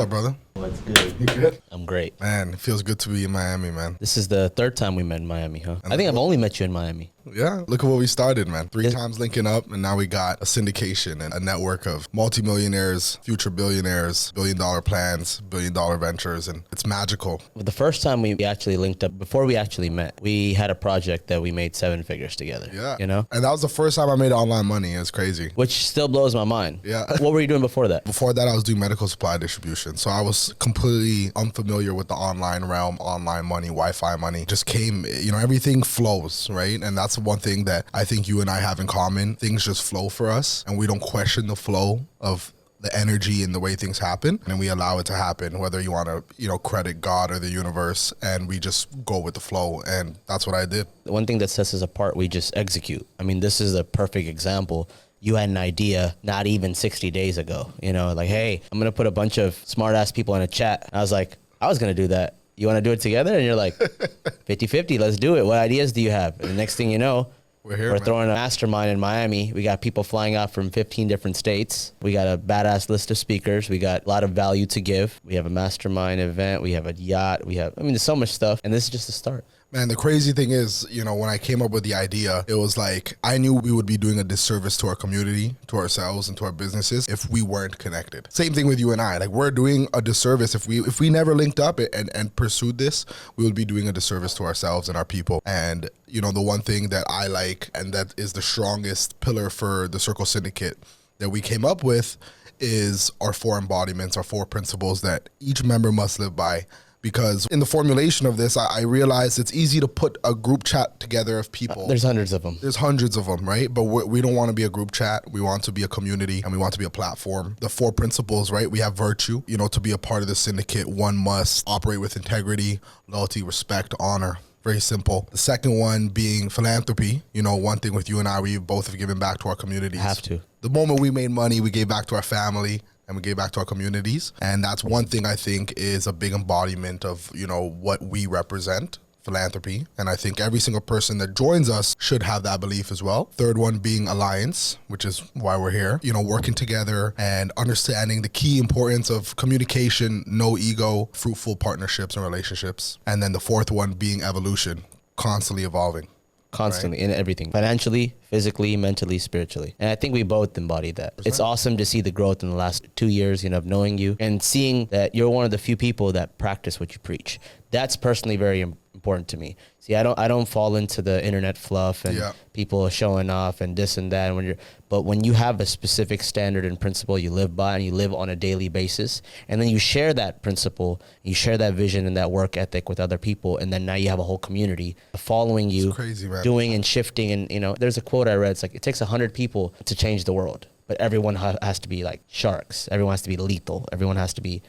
up, brother? What's good? You good? I'm great. Man, it feels good to be in Miami, man. This is the third time we met in Miami, huh? I think I've only met you in Miami. Yeah, look at what we started, man. Three times linking up, and now we got a syndication and a network of multimillionaires, future billionaires, billion-dollar plans, billion-dollar ventures, and it's magical. The first time we actually linked up, before we actually met, we had a project that we made 7 figures together. Yeah. You know? And that was the first time I made online money. It's crazy. Which still blows my mind. Yeah. What were you doing before that? Before that, I was doing medical supply distribution. So I was completely unfamiliar with the online realm, online money, Wi-Fi money. Just came, everything flows, right? And that's one thing that I think you and I have in common. Things just flow for us, and we don't question the flow of the energy and the way things happen, and we allow it to happen, whether you want to, credit God or the universe, and we just go with the flow, and that's what I did. The one thing that sets us apart, we just execute. I mean, this is a perfect example. You had an idea not even 60 days ago, like, hey, I'm going to put a bunch of smart ass people in a chat. I was like, I was going to do that. You want to do it together? And you're like, 50-50, let's do it. What ideas do you have? And the next thing you know, we're throwing a mastermind in Miami. We got people flying out from 15 different states. We got a badass list of speakers. We got a lot of value to give. We have a mastermind event. We have a yacht. There's so much stuff. And this is just the start. Man, the crazy thing is, when I came up with the idea, it was like, I knew we would be doing a disservice to our community, to ourselves, and to our businesses if we weren't connected. Same thing with you and I. Like, we're doing a disservice. If we never linked up and pursued this, we would be doing a disservice to ourselves and our people. And, the one thing that I like, and that is the strongest pillar for the Circle Syndicate that we came up with, is our 4 embodiments, our 4 principles that each member must live by. Because in the formulation of this, I realized it's easy to put a group chat together of people. There's hundreds of them. There's hundreds of them, right? But we don't want to be a group chat. We want to be a community, and we want to be a platform. The 4 principles, right? We have virtue. To be a part of the syndicate, one must operate with integrity, loyalty, respect, honor. Very simple. The second one being philanthropy. One thing with you and I, we both have given back to our communities. Have to. The moment we made money, we gave back to our family, and we gave back to our communities. And that's one thing I think is a big embodiment of, what we represent, philanthropy. And I think every single person that joins us should have that belief as well. Third one being alliance, which is why we're here, working together and understanding the key importance of communication, no ego, fruitful partnerships and relationships. And then the fourth one being evolution, constantly evolving. Constantly, in everything, financially, physically, mentally, spiritually. And I think we both embody that. It's awesome to see the growth in the last 2 years, of knowing you and seeing that you're one of the few people that practice what you preach. That's personally very important to me. See, I don't fall into the internet fluff and people showing off and this and that. But when you have a specific standard and principle you live by and you live on a daily basis, and then you share that principle, you share that vision and that work ethic with other people, and then now you have a whole community following you, crazy, man. Doing and shifting. And there's a quote I read. It's like, it takes 100 people to change the world, but everyone has to be like sharks. Everyone has to be lethal. Everyone has to be,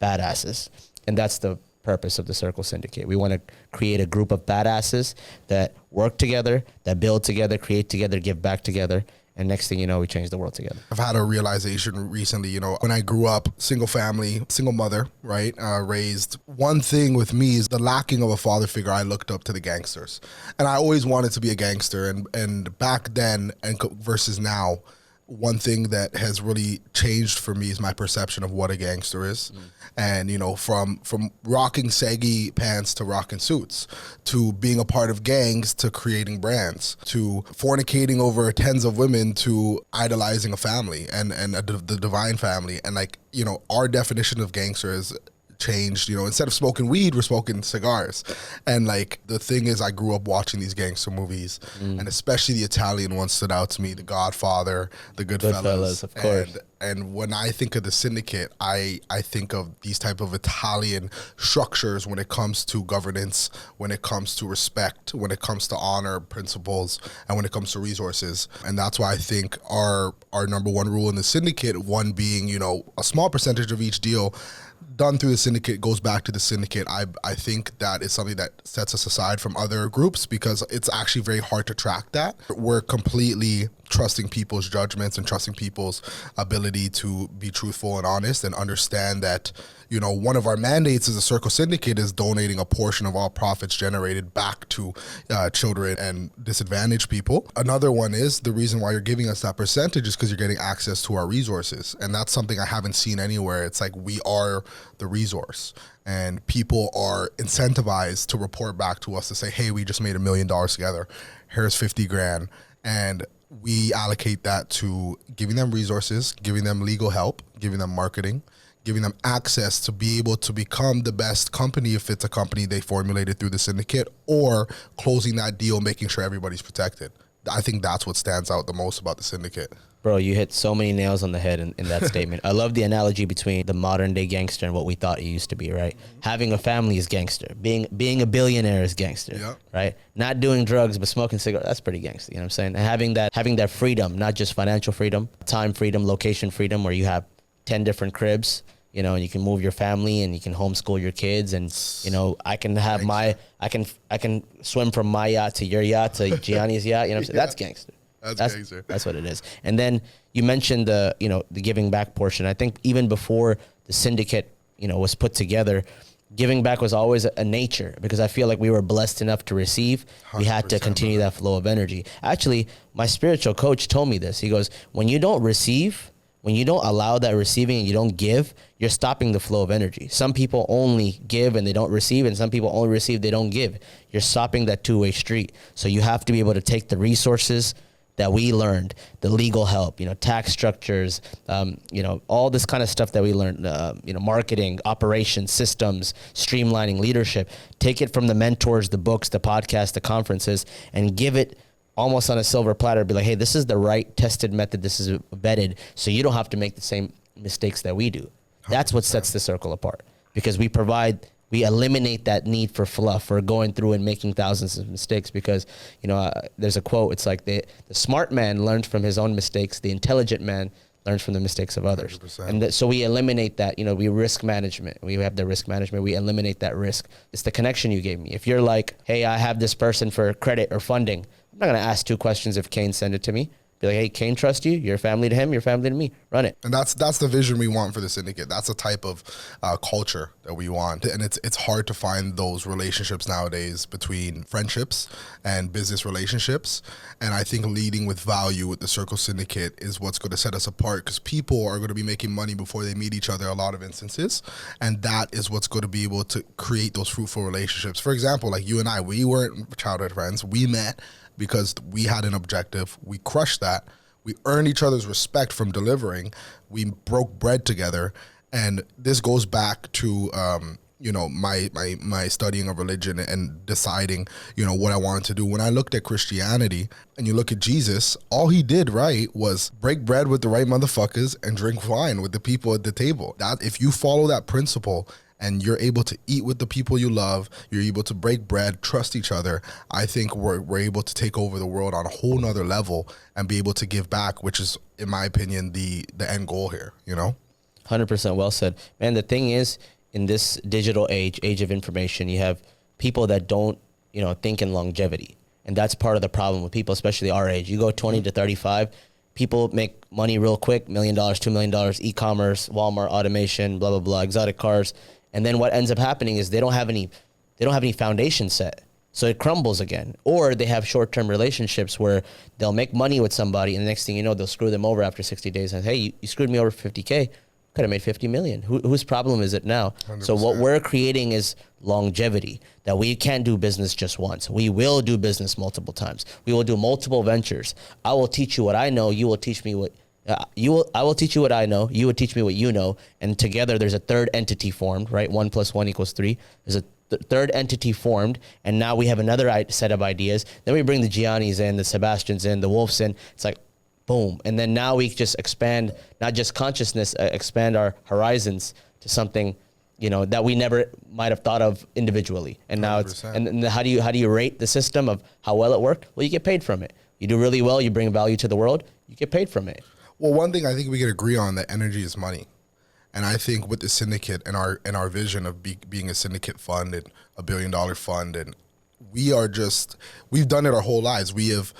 badasses. And that's the purpose of the Circle Syndicate. We want to create a group of badasses that work together, that build together, create together, give back together. And next thing you know, we change the world together. I've had a realization recently, when I grew up, single family, single mother, right, raised. One thing with me is the lacking of a father figure. I looked up to the gangsters. And I always wanted to be a gangster. And back then and versus now, one thing that has really changed for me is my perception of what a gangster is. And, from rocking saggy pants to rocking suits, to being a part of gangs, to creating brands, to fornicating over tens of women, to idolizing a family and the divine family. And our definition of gangster is changed. Instead of smoking weed, we're smoking cigars. And the thing is, I grew up watching these gangster movies, and especially the Italian ones stood out to me, The Godfather, The Goodfellas, of course. And when I think of the syndicate, I think of these type of Italian structures when it comes to governance, when it comes to respect, when it comes to honor principles, and when it comes to resources. And that's why I think our number one rule in the syndicate, one being, a small percentage of each deal done through the syndicate goes back to the syndicate. I think that is something that sets us aside from other groups because it's actually very hard to track that. We're completely trusting people's judgments and trusting people's ability to be truthful and honest, and understand that, you know, one of our mandates as a Circle Syndicate is donating a portion of all profits generated back to children and disadvantaged people. Another one is the reason why you're giving us that percentage is because you're getting access to our resources. And that's something I haven't seen anywhere. It's like we are the resource, and people are incentivized to report back to us to say, hey, we just made $1 million together. Here's 50 grand. And we allocate that to giving them resources, giving them legal help, giving them marketing, giving them access to be able to become the best company if it's a company they formulated through the syndicate, or closing that deal, making sure everybody's protected. I think that's what stands out the most about the syndicate. Bro, you hit so many nails on the head in that statement. I love the analogy between the modern day gangster and what we thought it used to be, right? Having a family is gangster. Being a billionaire is gangster, Yep. right? Not doing drugs but smoking cigarettes, that's pretty gangster, you know what I'm saying? And having that freedom, not just financial freedom, time freedom, location freedom, where you have 10 different cribs, you know, and you can move your family and you can homeschool your kids, and you know, I can have I can swim from my yacht to your yacht to Gianni's yacht, you know what I'm saying? That's gangster. That's gangster. That's what it is. And then you mentioned the giving back portion. I think even before the syndicate, you know, was put together, giving back was always a nature, because I feel like we were blessed enough to receive. We had to continue that flow of energy. Actually, my spiritual coach told me this. He goes, when you don't receive, when you don't allow that receiving and you don't give, you're stopping the flow of energy. Some people only give and they don't receive, and some people only receive, they don't give. You're stopping that two-way street. So you have to be able to take the resources that we learned, the legal help, you know, tax structures, you know, all this kind of stuff that we learned, you know, marketing, operations, systems, streamlining, leadership. Take it from the mentors, the books, the podcasts, the conferences, and give it almost on a silver platter. Be like, hey, this is the right tested method. This is vetted, so you don't have to make the same mistakes that we do. That's what sets the circle apart, because we eliminate that need for fluff, for going through and making thousands of mistakes. Because, you know, there's a quote, it's like the smart man learns from his own mistakes, the intelligent man learns from the mistakes of others. 100%. And so we eliminate that. You know, we risk management. We have the risk management. We eliminate that risk. It's the connection you gave me. If you're like, hey, I have this person for credit or funding, I'm not going to ask 2 questions if Kane send it to me. Be like, hey, Kane trust you. You're family to him. You're family to me. Run it. And that's the vision we want for the syndicate. That's the type of culture that we want. And it's hard to find those relationships nowadays between friendships and business relationships. And I think leading with value with the Circle Syndicate is what's going to set us apart, because people are going to be making money before they meet each other a lot of instances. And that is what's going to be able to create those fruitful relationships. For example, like you and I, we weren't childhood friends. We met because we had an objective. We crushed that. We earned each other's respect from delivering. We broke bread together. And this goes back to, you know, my studying of religion and deciding, you know, what I wanted to do. When I looked at Christianity and you look at Jesus, all he did right was break bread with the right motherfuckers and drink wine with the people at the table. That, if you follow that principle and you're able to eat with the people you love, you're able to break bread, trust each other, I think we're able to take over the world on a whole nother level and be able to give back, which is, in my opinion, the end goal here, you know? 100% well said. Man, the thing is, in this digital age of information, you have people that don't, you know, think in longevity. And that's part of the problem with people, especially our age. You go 20 to 35, people make money real quick, $1 million, $2 million, e-commerce, Walmart, automation, blah, blah, blah, exotic cars. And then what ends up happening is they don't have any foundation set. So it crumbles again. Or they have short-term relationships where they'll make money with somebody, and the next thing you know, they'll screw them over after 60 days and, hey, you screwed me over for 50K. Could have made 50 million. Whose problem is it now? 100%. So what we're creating is longevity, that we can't do business just once. We will do business multiple times. We will do multiple ventures. I will teach you what I know. You will teach me what I will teach you what I know. You would teach me what you know. And together there's a third entity formed, right? 1 + 1 = 3. There's a third entity formed. And now we have another set of ideas. Then we bring the Giannis in, the Sebastians in, the Wolves in. It's like, boom. And then now we just expand, not just consciousness, expand our horizons to something, you know, that we never might have thought of individually. And now 100%. It's, and how do you rate the system of how well it worked? Well, you get paid from it. You do really well, you bring value to the world, you get paid from it. Well, one thing I think we can agree on, that energy is money. And I think with the syndicate and our vision of being a syndicate fund and $1 billion fund, and we've done it our whole lives. We have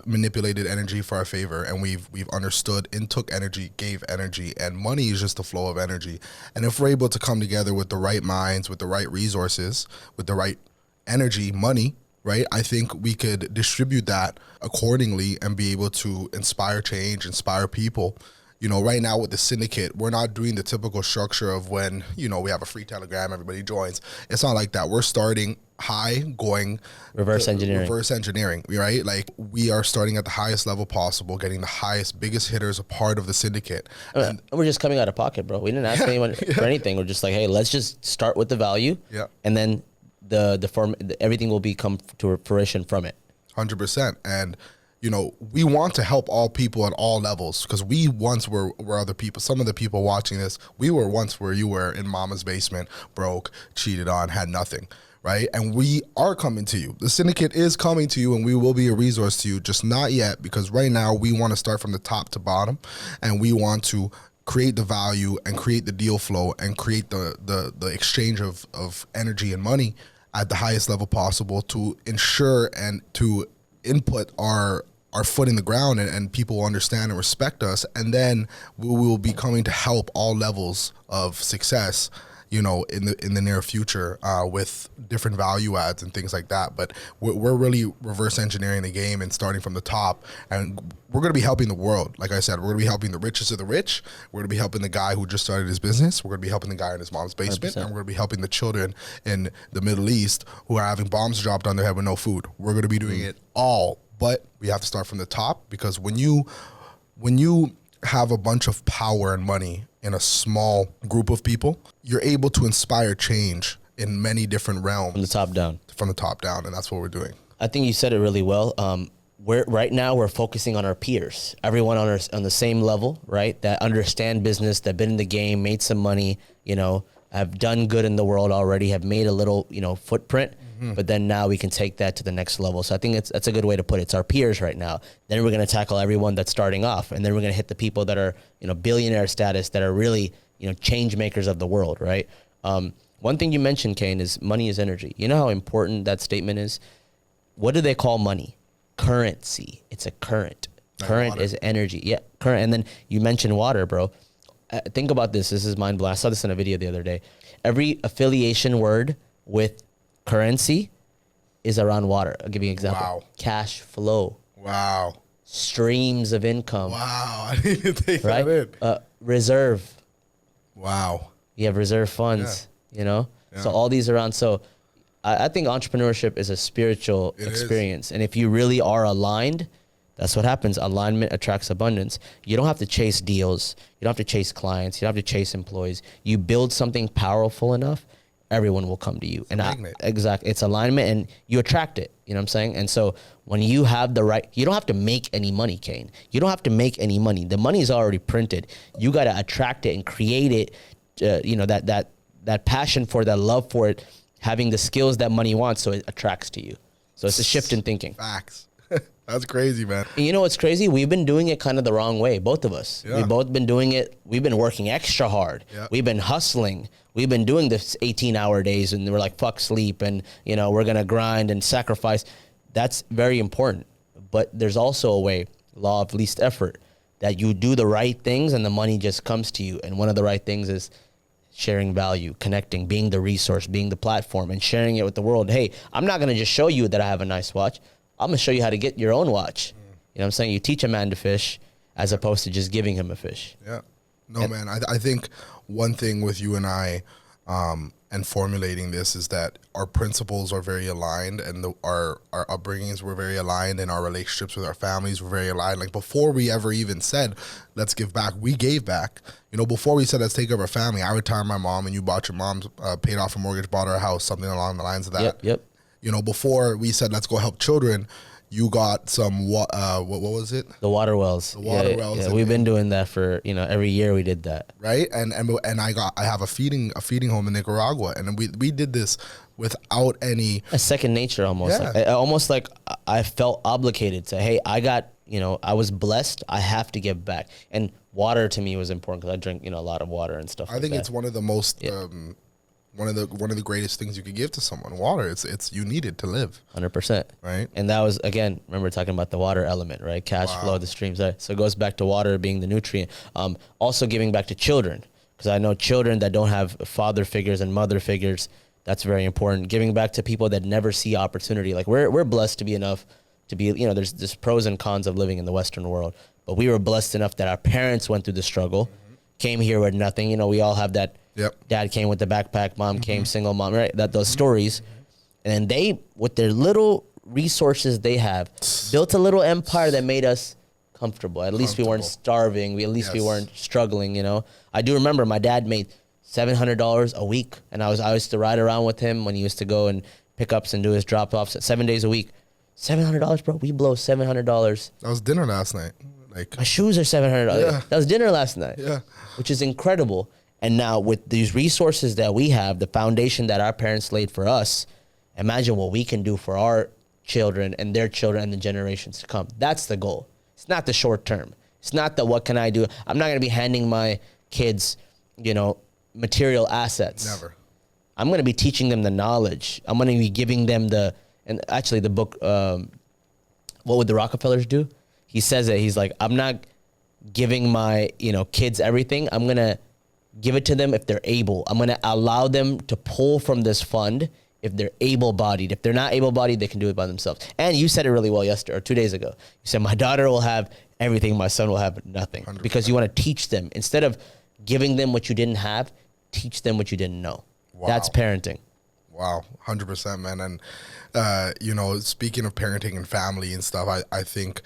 manipulated energy for our favor, and we've understood and took energy, gave energy, and money is just the flow of energy. And if we're able to come together with the right minds, with the right resources, with the right energy, money, right, I think we could distribute that accordingly and be able to inspire change, inspire people. You know, right now with the syndicate, we're not doing the typical structure of when, you know, we have a free telegram, everybody joins. It's not like that. We're starting high, going reverse engineering, right? Like, we are starting at the highest level possible, getting the highest, biggest hitters a part of the syndicate. And we're just coming out of pocket, bro. We didn't ask anyone for anything. We're just like, hey, let's just start with the value. Yeah. And then everything will come to fruition from it. 100%. And, you know, we want to help all people at all levels, because we once were other people. Some of the people watching this, we were once where you were, in mama's basement, broke, cheated on, had nothing, right? And we are coming to you. The syndicate is coming to you, and we will be a resource to you, just not yet, because right now we want to start from the top to bottom, and we want to create the value and create the deal flow and create the exchange of energy and money at the highest level possible to ensure and to input our foot in the ground, and people understand and respect us. And then we will be coming to help all levels of success, you know, in the near future, with different value adds and things like that. But we're really reverse engineering the game and starting from the top. And we're going to be helping the world. Like I said, we're going to be helping the richest of the rich. We're going to be helping the guy who just started his business. We're going to be helping the guy in his mom's basement. 100%. And we're going to be helping the children in the Middle East who are having bombs dropped on their head with no food. We're going to be doing it all. But we have to start from the top, because when you have a bunch of power and money in a small group of people, you're able to inspire change in many different realms. From the top down. From the top down, and that's what we're doing. I think you said it really well. Right now we're focusing on our peers, everyone on the same level, right? That understand business, that been in the game, made some money, you know, have done good in the world already, have made a little, you know, footprint. But then now we can take that to the next level. So I think that's a good way to put it. It's our peers right now. Then we're going to tackle everyone that's starting off. And then we're going to hit the people that are, you know, billionaire status, that are really, you know, change makers of the world, right? One thing you mentioned, Kane, is money is energy. You know how important that statement is? What do they call money? Currency. It's a current. Like current water. Is energy. Yeah, current. And then you mentioned water, bro. Think about this. This is mind blowing. I saw this in a video the other day. Every affiliation word with currency is around water. I'll give you an example. Wow. Cash flow. Wow. Streams of income. Wow. I didn't even take that in. Reserve. Wow. You have reserve funds, you know? Yeah. So all these around. So I think entrepreneurship is a spiritual experience. And if you really are aligned, that's what happens. Alignment attracts abundance. You don't have to chase deals. You don't have to chase clients. You don't have to chase employees. You build something powerful enough, everyone will come to you. Exactly. It's alignment, and you attract it. You know what I'm saying? And so when you have the right, you don't have to make any money, Kane. You don't have to make any money. The money is already printed. You got to attract it and create it. You know, that passion for, that love for it, having the skills that money wants, so it attracts to you. So it's a shift in thinking. Facts. That's crazy, man. And you know what's crazy? We've been doing it kind of the wrong way, both of us. Yeah. We've both been doing it. We've been working extra hard. Yeah. We've been hustling. We've been doing this 18-hour days, and we're like, fuck sleep, and, you know, we're going to grind and sacrifice. That's very important. But there's also a way, law of least effort, that you do the right things and the money just comes to you. And one of the right things is sharing value, connecting, being the resource, being the platform, and sharing it with the world. Hey, I'm not going to just show you that I have a nice watch. I'm going to show you how to get your own watch. You know what I'm saying? You teach a man to fish as opposed to just giving him a fish. Yeah. No, man, I think one thing with you and I and formulating this is that our principles are very aligned, and our upbringings were very aligned, and our relationships with our families were very aligned. Like, before we ever even said, let's give back, we gave back. You know, before we said, let's take care of our family, I retired my mom, and you bought your mom's, paid off a mortgage, bought her a house, something along the lines of that. Yep. You know, before we said, let's go help children, you got some, what was it? The water wells. The water wells. Yeah, we've been doing that for, you know, every year we did that. Right? And I have a feeding home in Nicaragua, and we did this without any... A second nature almost. Yeah. Like I felt obligated to, hey, I was blessed, I have to give back. And water to me was important because I drink, you know, a lot of water and stuff I think it's one of the most... one of the greatest things you could give to someone. Water. It's you need it to live. 100%. Right. And that was, again, remember talking about the water element, right? Cash flow, the streams. Right? So it goes back to water being the nutrient. Also giving back to children, because I know children that don't have father figures and mother figures, that's very important. Giving back to people that never see opportunity. Like we're blessed to be enough to be, there's pros and cons of living in the Western world, but we were blessed enough that our parents went through the struggle, came here with nothing. We all have that. Yep. Dad came with the backpack, mom came single mom, right? Those stories. And they, with their little resources they have, built a little empire that made us comfortable. At least we weren't starving. We weren't struggling, I do remember my dad made $700 a week, and I used to ride around with him when he used to go and pick ups and do his drop offs 7 days a week. $700, bro. We blow $700. That was dinner last night. Like my shoes are $700. Yeah. That was dinner last night. Yeah. Which is incredible. And now with these resources that we have, the foundation that our parents laid for us, imagine what we can do for our children and their children and the generations to come. That's the goal. It's not the short term. It's not the what can I do. I'm not going to be handing my kids, material assets. Never. I'm going to be teaching them the knowledge. I'm going to be giving them the book, What Would the Rockefellers Do? He says it. He's like, I'm not giving my, kids everything. I'm going to give it to them if they're able. I'm going to allow them to pull from this fund if they're able-bodied. If they're not able-bodied, they can do it by themselves. And you said it really well yesterday or 2 days ago. You said, my daughter will have everything, my son will have nothing. 100%. Because you want to teach them. Instead of giving them what you didn't have, teach them what you didn't know. Wow. That's parenting. Wow, 100%, man. And, speaking of parenting and family and stuff, I think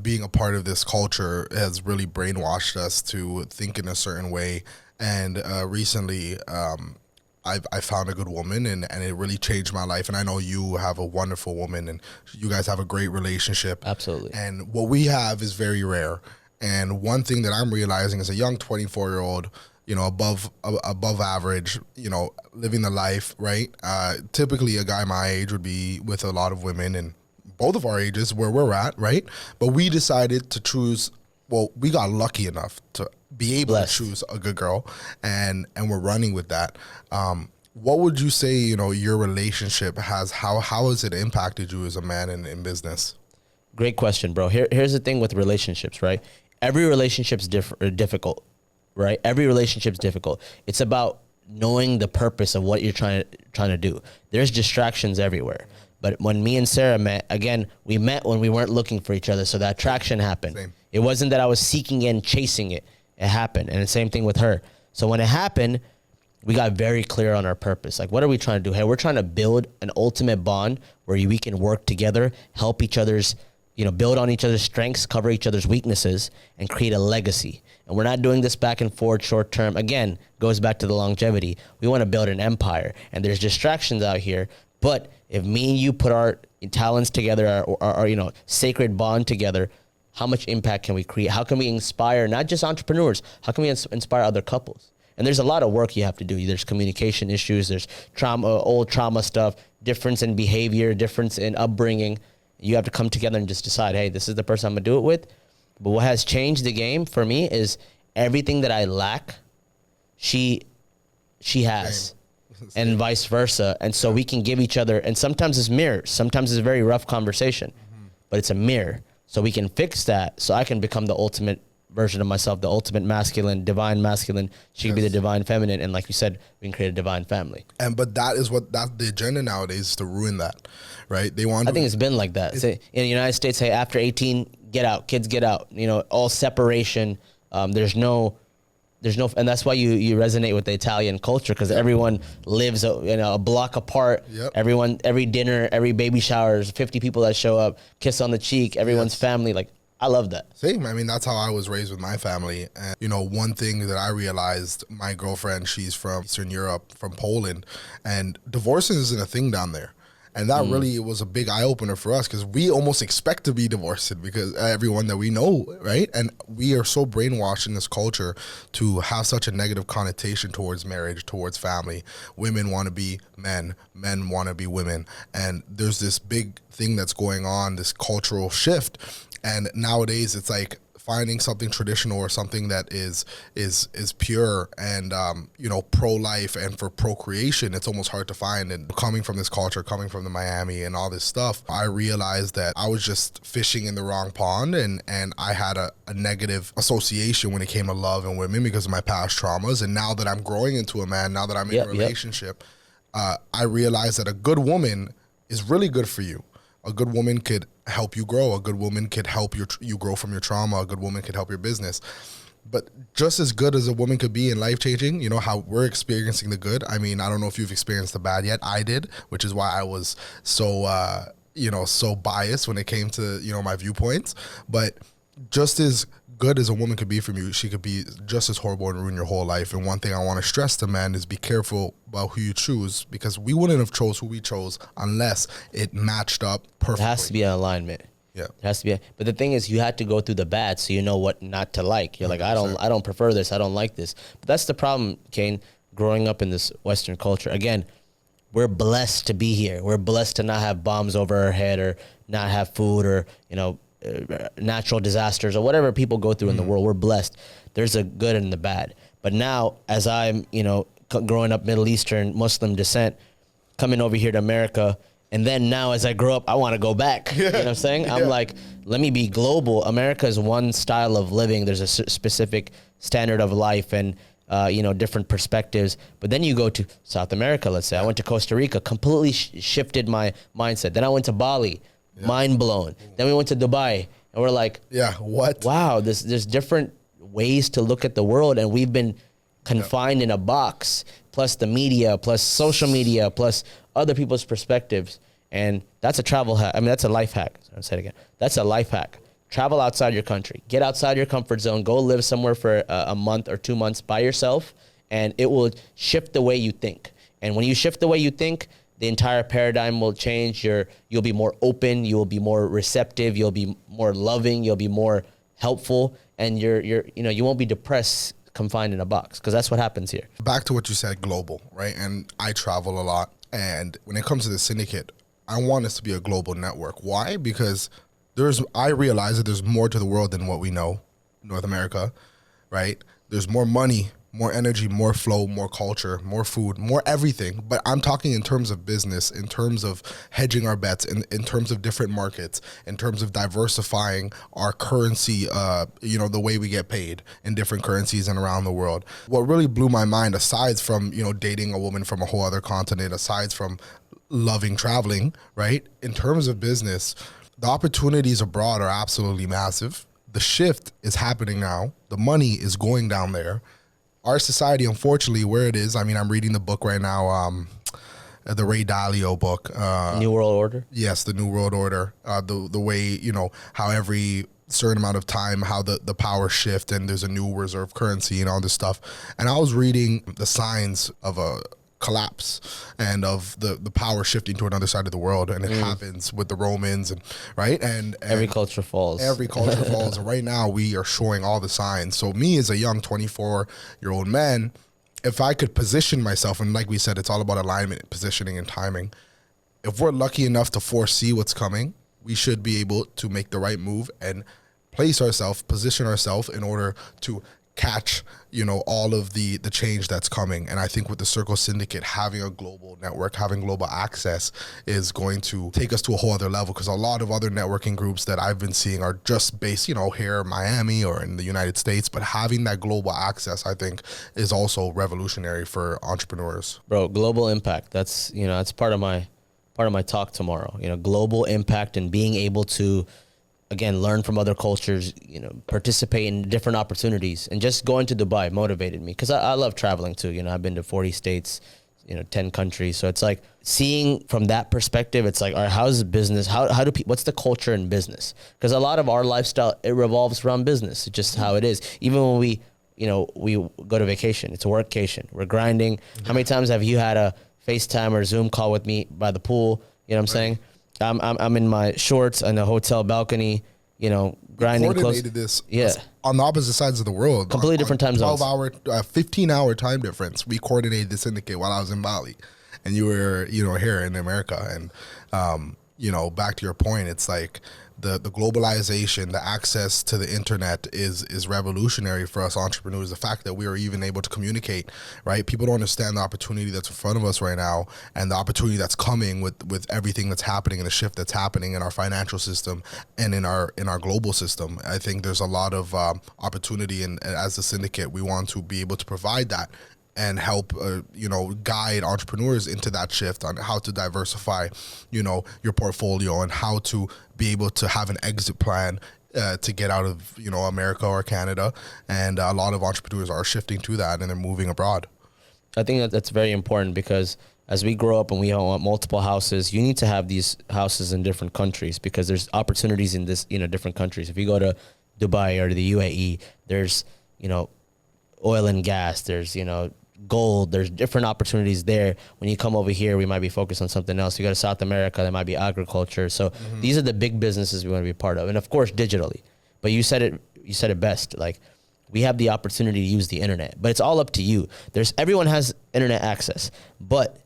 being a part of this culture has really brainwashed us to think in a certain way. And recently, I found a good woman, and it really changed my life. And I know you have a wonderful woman, and you guys have a great relationship. Absolutely. And what we have is very rare. And one thing that I'm realizing as a young 24-year-old, above average, living the life, right? Typically, a guy my age would be with a lot of women, and both of our ages where we're at, right? But we decided to choose. Well, we got lucky enough to be able to choose a good girl, and we're running with that. What would you say, your relationship has, how has it impacted you as a man in business? Great question, bro. Here's the thing with relationships, right? Every relationship's difficult, right? Every relationship's difficult. It's about knowing the purpose of what you're trying to do. There's distractions everywhere. But when me and Sarah met, again, we met when we weren't looking for each other, so that attraction happened. Same. It wasn't that I was seeking it and chasing it. It happened. And the same thing with her. So when it happened, we got very clear on our purpose. Like, what are we trying to do? Hey, we're trying to build an ultimate bond where we can work together, help each other's, build on each other's strengths, cover each other's weaknesses, and create a legacy. And we're not doing this back and forth short term. Again, goes back to the longevity. We want to build an empire, and there's distractions out here. But if me and you put our talents together, our sacred bond together, how much impact can we create? How can we inspire not just entrepreneurs? How can we inspire other couples? And there's a lot of work you have to do. There's communication issues. There's old trauma stuff, difference in behavior, difference in upbringing. You have to come together and just decide, hey, this is the person I'm going to do it with. But what has changed the game for me is everything that I lack, she has. And vice versa. And so we can give each other, and sometimes it's mirrors. Sometimes it's a very rough conversation, but it's a mirror. So we can fix that, so I can become the ultimate version of myself, the ultimate masculine, divine masculine. She can be the divine feminine. And like you said, we can create a divine family. But that's the agenda nowadays, is to ruin that, right? I think it's been like that. In the United States, hey, after 18, get out, kids get out, all separation. There's no, and that's why you resonate with the Italian culture, because everyone lives a block apart. Yep. Everyone, every dinner, every baby showers, 50 people that show up, kiss on the cheek, everyone's family. Like, I love that. Same. I mean, that's how I was raised with my family. And, one thing that I realized, my girlfriend, she's from Eastern Europe, from Poland, and divorcing isn't a thing down there. And that really was a big eye-opener for us, because we almost expect to be divorced because everyone that we know, right? And we are so brainwashed in this culture to have such a negative connotation towards marriage, towards family. Women want to be men want to be women. And there's this big thing that's going on, this cultural shift. And nowadays it's like finding something traditional or something that is pure and pro-life and for procreation, it's almost hard to find. And coming from this culture, coming from the Miami and all this stuff, I realized that I was just fishing in the wrong pond, and I had a negative association when it came to love and women because of my past traumas. And now that I'm growing into a man, now that I'm in a relationship, I realized that a good woman is really good for you. A good woman could help you grow. A good woman could help you grow from your trauma. A good woman could help your business. But just as good as a woman could be in life-changing, you know, how we're experiencing the good. I mean, I don't know if you've experienced the bad yet. I did, which is why I was so, so biased when it came to, my viewpoints. But just as good as a woman could be from you, she could be just as horrible and ruin your whole life. And one thing I want to stress to men is be careful about who you choose, because we wouldn't have chose who we chose unless it matched up perfectly. It has to be an alignment. Yeah, it has to be. But the thing is, you had to go through the bad so you know what not to like. You're like, I don't prefer this. I don't like this. But that's the problem, Kane. Growing up in this Western culture, again, we're blessed to be here. We're blessed to not have bombs over our head or not have food or natural disasters or whatever people go through in the world. We're blessed. There's a good and the bad. But now, as I'm growing up Middle Eastern Muslim descent, coming over here to America. And then now as I grow up, I want to go back. You know what I'm saying? I'm like, let me be global. America is one style of living. There's a specific standard of life and, different perspectives. But then you go to South America, let's say. I went to Costa Rica, completely shifted my mindset. Then I went to Bali, mind blown. Then we went to Dubai, and we're like, what? Wow, there's different ways to look at the world. And we've been confined in a box, plus the media, plus social media, plus other people's perspectives. And that's a travel hack. I mean, that's a life hack. I'll say it again. That's a life hack. Travel outside your country. Get outside your comfort zone. Go live somewhere for a month or 2 months by yourself, and it will shift the way you think. And when you shift the way you think, the entire paradigm will change. You'll be more open. You will be more receptive. You'll be more loving. You'll be more helpful, and you won't be depressed, confined in a box, because that's what happens here. Back to what you said, global, right? And I travel a lot. And when it comes to the syndicate, I want us to be a global network. Why? Because I realize that there's more to the world than what we know, North America, right? There's more money, more energy, more flow, more culture, more food, more everything. But I'm talking in terms of business, in terms of hedging our bets, in terms of different markets, in terms of diversifying our currency, the way we get paid in different currencies and around the world. What really blew my mind, aside from, dating a woman from a whole other continent, aside from loving traveling, right? In terms of business, the opportunities abroad are absolutely massive. The shift is happening now. The money is going down there. Our society, unfortunately, where it is, I mean, I'm reading the book right now, the Ray Dalio book. New World Order? Yes, the New World Order. The way, how every certain amount of time, how the power shift and there's a new reserve currency and all this stuff. And I was reading the signs of a collapse and of the power shifting to another side of the world, and it happens with the Romans, and right, and every culture falls. Every culture falls. And right now we are showing all the signs. So me as a young 24-year-old man, if I could position myself, and like we said, it's all about alignment, positioning, and timing. If we're lucky enough to foresee what's coming, we should be able to make the right move and position ourselves in order to catch, all of the change that's coming. And I think with the Circle Syndicate, having a global network, having global access is going to take us to a whole other level, because a lot of other networking groups that I've been seeing are just based, here in Miami or in the United States. But having that global access, I think, is also revolutionary for entrepreneurs. Bro, global impact. That's, that's part of my talk tomorrow. Global impact and being able to, again, learn from other cultures, participate in different opportunities. And just going to Dubai motivated me, because I love traveling too. I've been to 40 states, 10 countries. So it's like seeing from that perspective, it's like, all right, how's business? How do people, what's the culture in business? Because a lot of our lifestyle, it revolves around business. It's just how it is. Even when we go to vacation, it's a workcation. We're grinding. How many times have you had a FaceTime or Zoom call with me by the pool? You know what I'm saying? I'm in my shorts on the hotel balcony, grinding close. This on the opposite sides of the world. Completely different time zones. 15-hour time difference. We coordinated the syndicate while I was in Bali, and you were, here in America. And, back to your point, it's like the globalization, the access to the internet is revolutionary for us entrepreneurs. The fact that we are even able to communicate, right? People don't understand the opportunity that's in front of us right now, and the opportunity that's coming with everything that's happening and the shift that's happening in our financial system and in our global system. I think there's a lot of opportunity, and as the syndicate, we want to be able to provide that and help, guide entrepreneurs into that shift on how to diversify, your portfolio, and how to be able to have an exit plan to get out of, America or Canada. And a lot of entrepreneurs are shifting to that, and they're moving abroad. I think that's very important, because as we grow up and we want multiple houses, you need to have these houses in different countries, because there's opportunities in this, different countries. If you go to Dubai or the UAE, there's, oil and gas, there's, gold, there's different opportunities there. When you come over here, we might be focused on something else. You go to South America, there might be agriculture. So these are the big businesses we want to be a part of. And of course, digitally. But you said it best. Like, we have the opportunity to use the internet, but it's all up to you. Everyone has internet access, but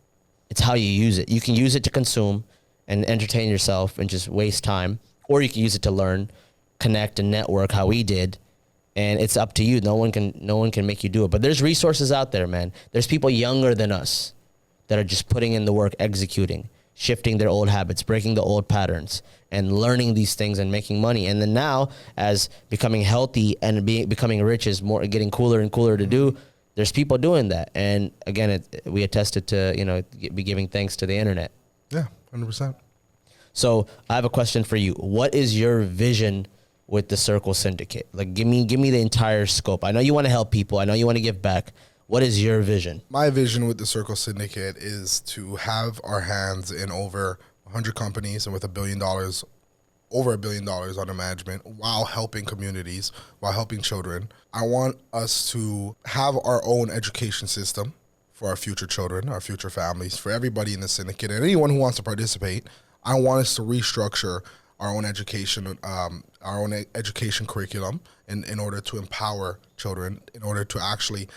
it's how you use it. You can use it to consume and entertain yourself and just waste time, or you can use it to learn, connect, and network, how we did. And it's up to you. No one can make you do it. But there's resources out there, man. There's people younger than us that are just putting in the work, executing, shifting their old habits, breaking the old patterns, and learning these things and making money. And then now, as becoming healthy and becoming rich is getting cooler and cooler to do, there's people doing that. And again, we attested to, be giving thanks to the internet. Yeah, 100%. So I have a question for you. What is your vision with the Circle Syndicate? Like, give me the entire scope. I know you want to help people. I know you want to give back. What is your vision? My vision with the Circle Syndicate is to have our hands in over 100 companies and with over $1 billion under management, while helping communities, while helping children. I want us to have our own education system for our future children, our future families, for everybody in the syndicate, and anyone who wants to participate. I want us to restructure our own education curriculum in order to empower children, in order to actually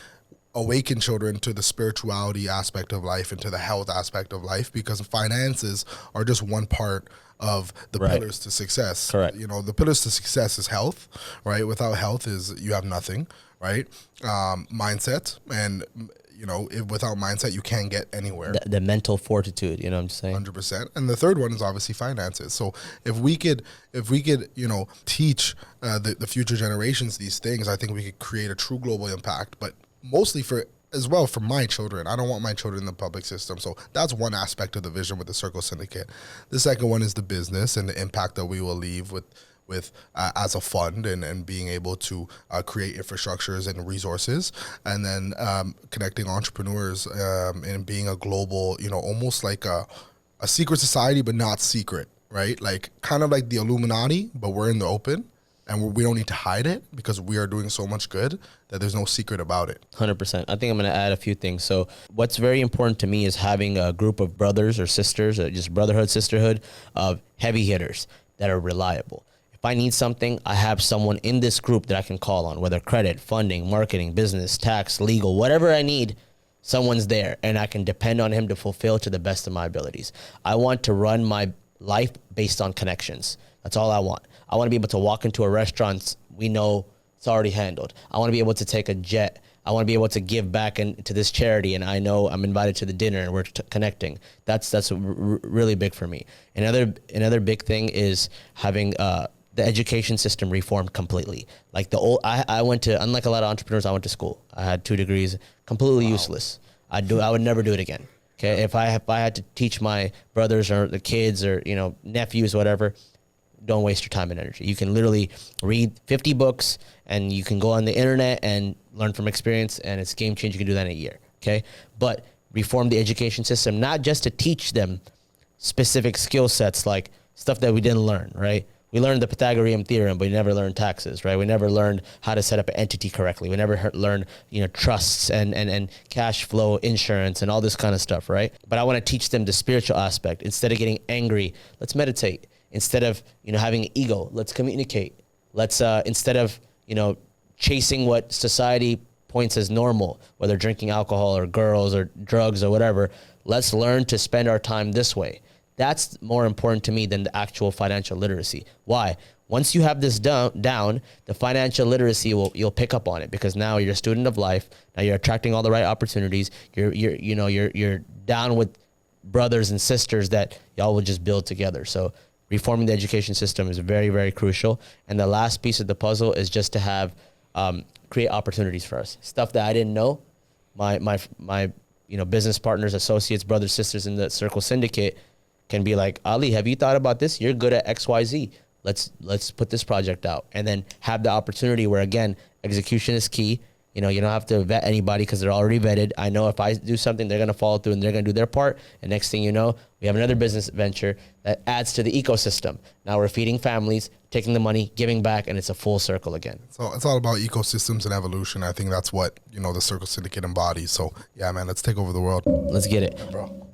awaken children to the spirituality aspect of life and to the health aspect of life, because finances are just one part of the pillars to success. Correct. The pillars to success is health, right? Without health you have nothing, right? Mindset, and without mindset, you can't get anywhere. The mental fortitude, you know what I'm saying? 100%. And the third one is obviously finances. So if we could, teach the future generations these things, I think we could create a true global impact, but mostly for my children. I don't want my children in the public system. So that's one aspect of the vision with the Circle Syndicate. The second one is the business and the impact that we will leave with as a fund, and being able to create infrastructures and resources, and then connecting entrepreneurs and being a global, almost like a secret society, but not secret, right? Like kind of like the Illuminati, but we're in the open, and we don't need to hide it, because we are doing so much good that there's no secret about it. 100%. I think I'm going to add a few things. So what's very important to me is having a group of brothers or sisters, or just brotherhood, sisterhood of heavy hitters that are reliable. If I need something, I have someone in this group that I can call on, whether credit, funding, marketing, business, tax, legal, whatever I need, someone's there, and I can depend on him to fulfill to the best of my abilities. I want to run my life based on connections. That's all I want. I want to be able to walk into a restaurant we know it's already handled. I want to be able to take a jet. I want to be able to give back to this charity, and I know I'm invited to the dinner and we're connecting. That's really big for me. Another big thing is having the education system reformed completely. Like I went to, unlike a lot of entrepreneurs, I went to school. I had 2 degrees, completely useless. I would never do it again. Okay, if I had to teach my brothers or the kids or nephews, whatever, don't waste your time and energy. You can literally read 50 books, and you can go on the internet and learn from experience, and it's game changer. You can do that in a year. Okay, but reform the education system, not just to teach them specific skill sets, like stuff that we didn't learn, right? We learned the Pythagorean theorem, but we never learned taxes, right? We never learned how to set up an entity correctly. We never learned, trusts and cash flow, insurance, and all this kind of stuff, right? But I want to teach them the spiritual aspect. Instead of getting angry, let's meditate. Instead of, having an ego, let's communicate. Let's, instead of, chasing what society points as normal, whether drinking alcohol or girls or drugs or whatever, let's learn to spend our time this way. That's more important to me than the actual financial literacy. Why? Once you have this down, the financial literacy you'll pick up on it, because now you're a student of life. Now you're attracting all the right opportunities. You're down with brothers and sisters that y'all will just build together. So reforming the education system is very, very crucial. And the last piece of the puzzle is just to have create opportunities for us. Stuff that I didn't know. My business partners, associates, brothers, sisters in the Circle Syndicate can be like, Ali, have you thought about this? You're good at XYZ. Let's put this project out, and then have the opportunity where, again, execution is key. You don't have to vet anybody because they're already vetted. I know if I do something, they're going to follow through and they're going to do their part. And next thing you know, we have another business venture that adds to the ecosystem. Now we're feeding families, taking the money, giving back, and it's a full circle again. So it's all about ecosystems and evolution. I think that's what, the Circle Syndicate embodies. So yeah, man, let's take over the world. Let's get it. Yeah, bro.